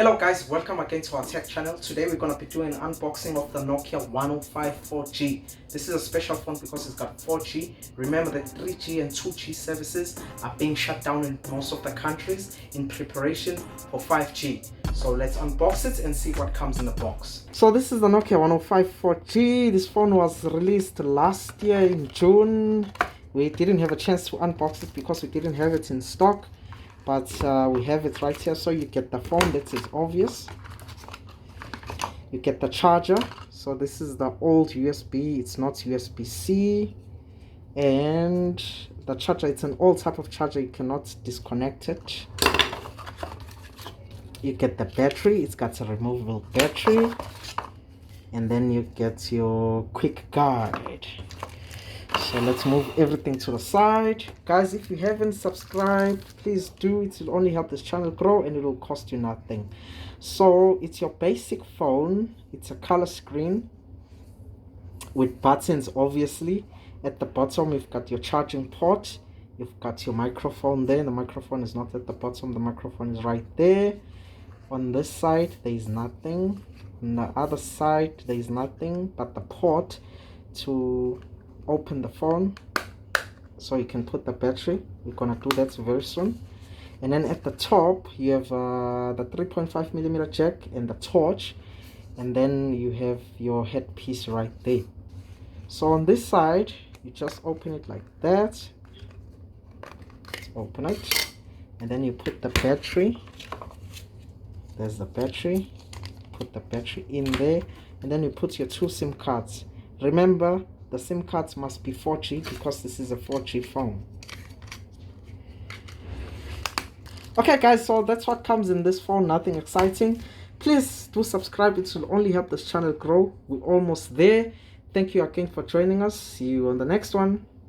Hello guys, welcome again to our tech channel. Today we're going to be doing an unboxing of the Nokia 105 4G. This is a special phone because it's got 4G. Remember that 3G and 2G services are being shut down in most of the countries in preparation for 5G. So let's unbox it and see what comes in the box. So this is the Nokia 105 4G. This phone was released last year in June. We didn't have a chance to unbox it because we didn't have it in stock. But we have it right here. So you get the phone, that is obvious. You get the charger. So this is the old USB, it's not USB-C. And the charger, it's an old type of charger, you cannot disconnect it. You get the battery, it's got a removable battery. And then you get your quick guide. So let's move everything to the side. Guys, if you haven't subscribed, please do. It will only help this channel grow and it will cost you nothing. So it's your basic phone. It's a color screen with buttons, obviously. At the bottom you've got your charging port. You've got your microphone there. The microphone is not at the bottom, the microphone is right there. On this side there is nothing. On the other side there is nothing but the port to open the phone so you can put the battery. We're gonna do that very soon. And then at the top you have the 3.5mm jack and the torch, and then you have your headpiece right there. So on this side you just open it like that. Let's open it, and then you put the battery. There's the battery. Put the battery in there, and then you put your two SIM cards. Remember, the SIM cards must be 4G because this is a 4G phone. Okay guys, so that's what comes in this phone, nothing exciting. Please do subscribe, it will only help this channel grow. We're almost there. Thank you again for joining us. See you on the next one.